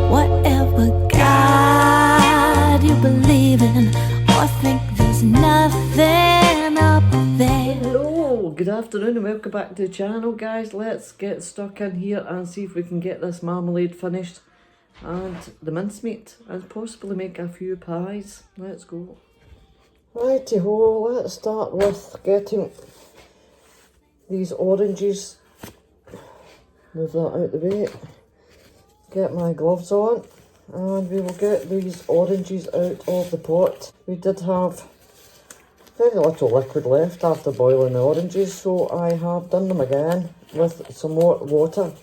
Whatever God you believe in, or think there's nothing up there. Hello, good afternoon and welcome back to the channel, guys. Let's get stuck in here and see if we can get this marmalade finished and the mincemeat and possibly make a few pies. Let's go. Righty-ho, let's start with getting these oranges. Move that out the way. Get my gloves on and we will get these oranges out of the pot. We did have very little liquid left after boiling the oranges, so I have done them again with some more water.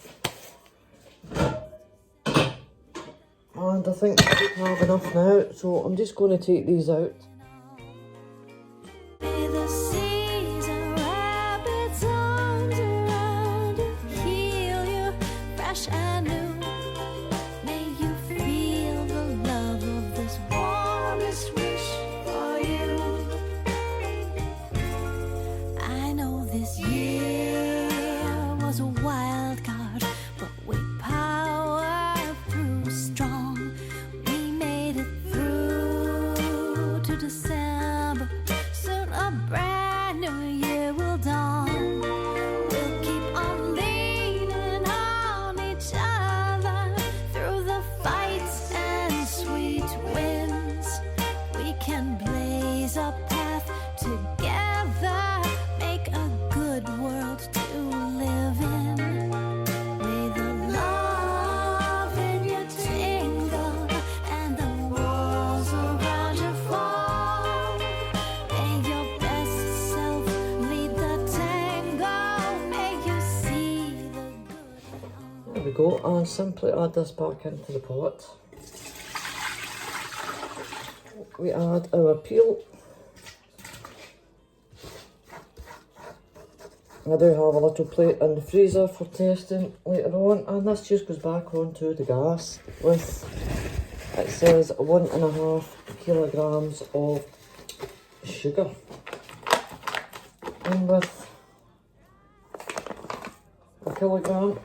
And I think I have enough now, so I'm just going to take these out. There we go, and simply add this back into the pot. We add our peel. I do have a little plate in the freezer for testing later on, and this just goes back onto the gas with, it says 1.5 kilograms of sugar, and with a kilogram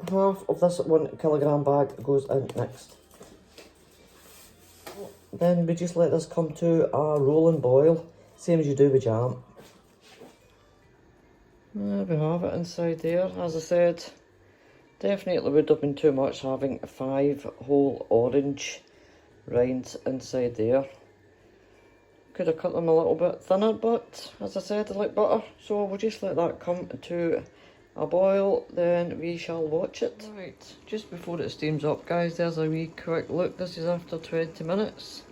half of this 1 kilogram bag goes in next. Then we just let this come to a rolling boil, same as you do with jam. There we have it inside there. As I said, definitely would have been too much having 5 whole orange rinds inside there. Could have cut them a little bit thinner, but as I said, I like butter, so we'll just let that come to a boil, then we shall watch it. Right, just before it steams up, guys, there's a wee quick look. This is after 20 minutes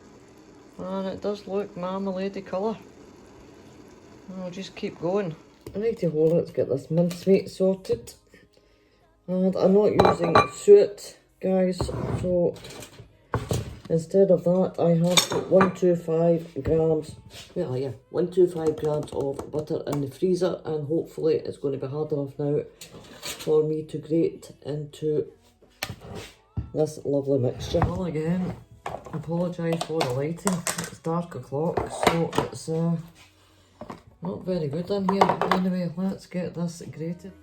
and it does look marmalade colour. I'll just keep going. Righty-ho, let's get this mincemeat sorted, and I'm not using suet, guys, so instead of that I have 125 grams, 125 grams of butter in the freezer, and hopefully it's going to be hard enough now for me to grate into this lovely mixture. Well, again, apologise for the lighting, it's dark o'clock, so it's not very good in here. Anyway, let's get this grated.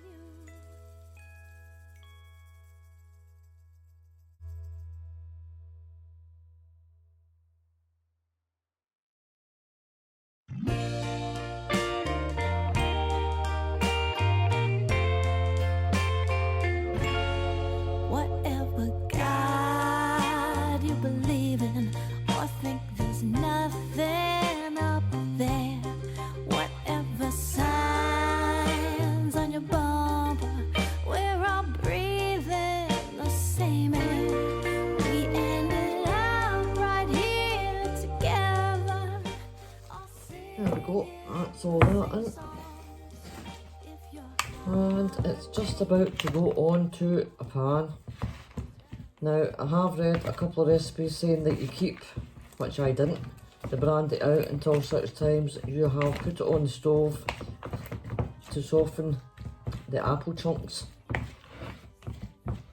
That's all that in. And it's just about to go on to a pan. Now, I have read a couple of recipes saying that you keep, which I didn't, the brandy out until such times you have put it on the stove to soften the apple chunks.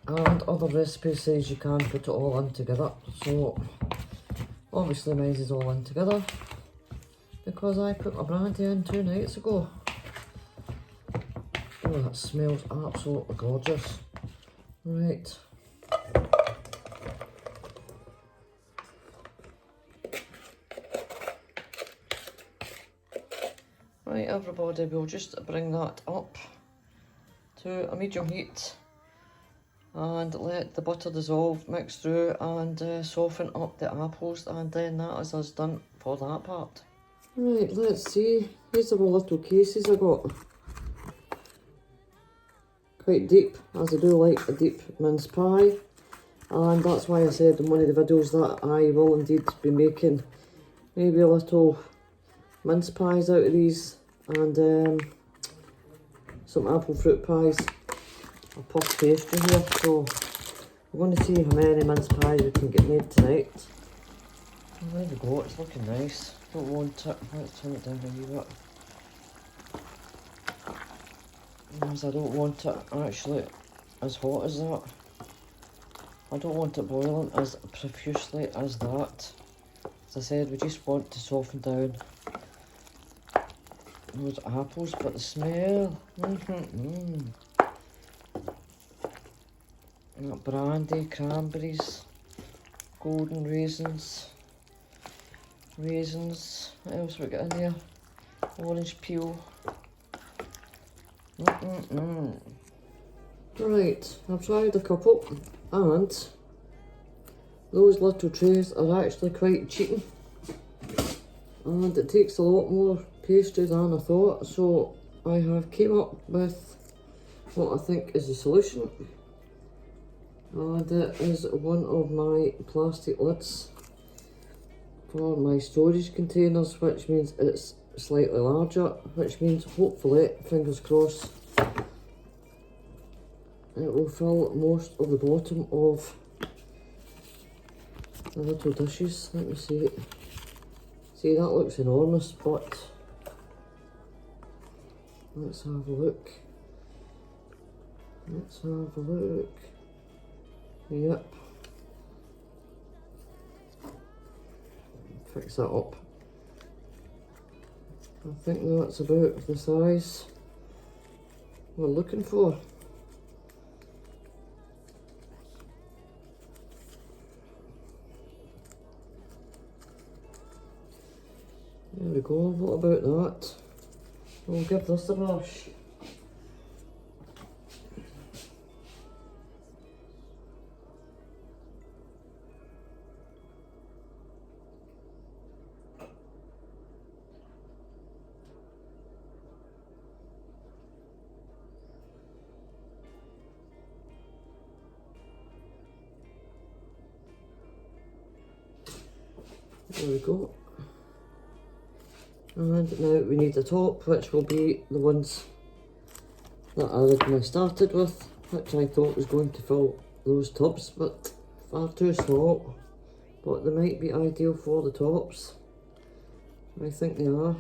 and other recipes says you can put it all in together. So obviously mine is all in together because I put my brandy in 2 nights ago. Oh, that smells absolutely gorgeous. Right. Right, everybody, we'll just bring that up to a medium heat and let the butter dissolve, mix through and soften up the apples, and then that is us done for that part. Right, let's see. These are the little cases I got. Quite deep, as I do like a deep mince pie, and that's why I said in one of the videos that I will indeed be making maybe a little mince pies out of these, and some apple fruit pies, a puff pastry here. So we're going to see how many mince pies we can get made tonight. And there we go, it's looking nice. Don't want it, let's turn it down a wee bit. Because I don't want it actually as hot as that. I don't want it boiling as profusely as that. As I said, we just want to soften down those apples, but the smell, That brandy, cranberries, golden raisins, what else we got in there? Orange peel. Right, I've tried a couple, and those little trays are actually quite cheap, and it takes a lot more pastry than I thought, so I have came up with what I think is the solution, and it is one of my plastic lids for my storage containers, which means it's slightly larger, which means hopefully, fingers crossed, it will fill most of the bottom of the little dishes. Let me see it. See, that looks enormous, but let's have a look. Let's have a look. Yep. Fix that up. I think that's about the size we're looking for. There we go, what about that? We'll give this a brush. There we go. And now we need the top, which will be the ones that I originally started with, which I thought was going to fill those tubs, but far too small. But they might be ideal for the tops. I think they are.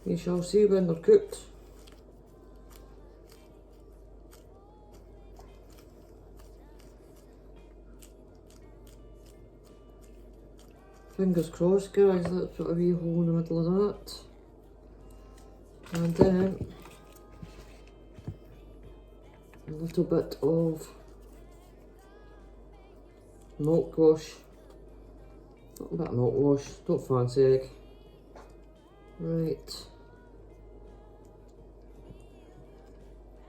We shall see when they're cooked. Fingers crossed, guys, let's put a wee hole in the middle of that. And then a little bit of mouthwash. Not a bit of mouthwash, don't fancy egg. Right.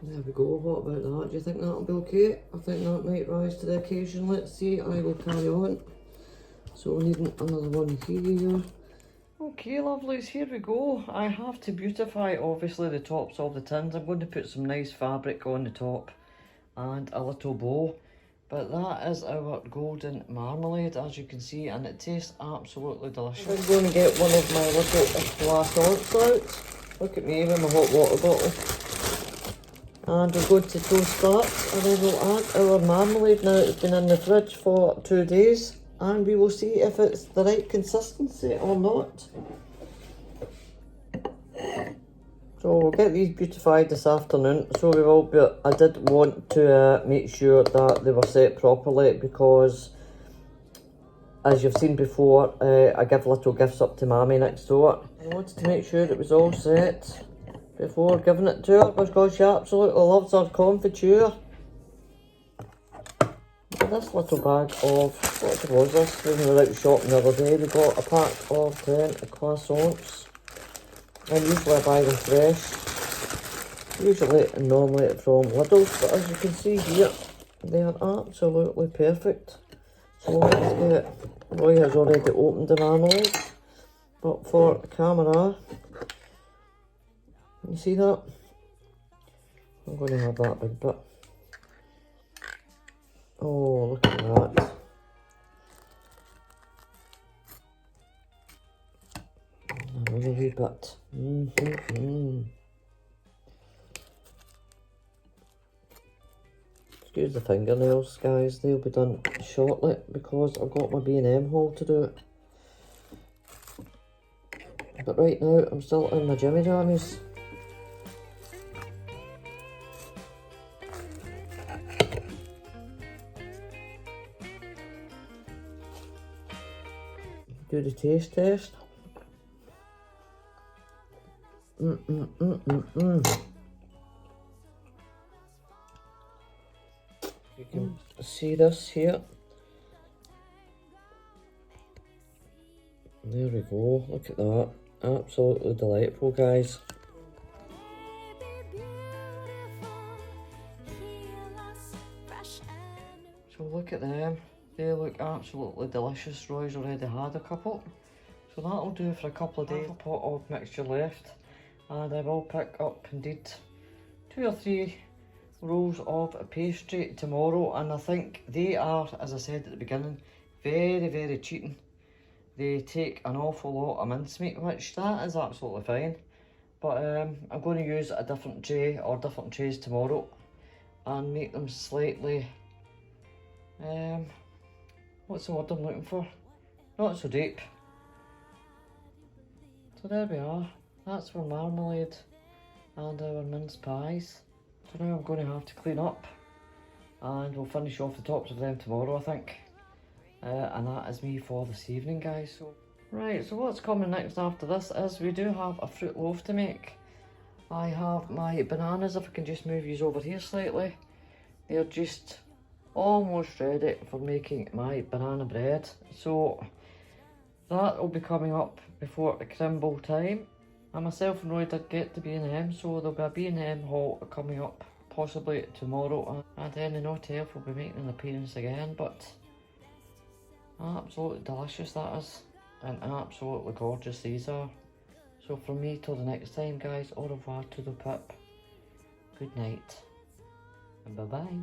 There we go, what about that? Do you think that'll be okay? I think that might rise to the occasion. Let's see, I will carry on. So we need another one here. Okay, lovelies, here we go. I have to beautify, obviously, the tops of the tins. I'm going to put some nice fabric on the top and a little bow. But that is our golden marmalade, as you can see, and it tastes absolutely delicious. I'm going to get one of my little glass orts out. Look at me with my hot water bottle. And we're going to toast that, and then we'll add our marmalade. Now it's been in the fridge for 2 days. And we will see if it's the right consistency or not. So we'll get these beautified this afternoon. So we will, but I did want to make sure that they were set properly because, as you've seen before, I give little gifts up to Mammy next door. I wanted to make sure it was all set before giving it to her because she absolutely loves her confiture. This little bag of, what was this? When we were out shopping the other day, we got a pack of 10 croissants. And usually I buy them fresh. Usually, normally from Lidl's, but as you can see here, they are absolutely perfect. So let's get, Roy has already opened the marmalade, but for camera, you see that? I'm going to have that big bit. Oh, look at that. Another wee bit. Excuse the fingernails, guys. They'll be done shortly because I've got my B&M haul to do. But right now, I'm still in my Jimmy Jammies. Do the taste test. You can see this here. There we go. Look at that. Absolutely delightful, guys. So look at them. They look absolutely delicious. Roy's already had a couple. So that'll do for a couple of days. I have a pot of mixture left. And I will pick up indeed 2 or 3 rolls of pastry tomorrow. And I think they are, as I said at the beginning, very, very cheating. They take an awful lot of mincemeat, which that is absolutely fine. But I'm going to use a different tray or different trays tomorrow and make them slightly, what's the word I'm looking for? Not so deep. So there we are. That's our marmalade and our mince pies. So now I'm going to have to clean up and we'll finish off the tops of them tomorrow, I think. And that is me for this evening, guys. So what's coming next after this is we do have a fruit loaf to make. I have my bananas, if I can just move these over here slightly. They're just almost ready for making my banana bread. So that will be coming up before Crimble time. And myself and Roy did get to B&M, so there'll be a B&M haul coming up possibly tomorrow. And then the Naughty Elf will be making an appearance again, but absolutely delicious that is, and absolutely gorgeous these are. So from me till the next time, guys, au revoir to the pip, good night, and bye-bye.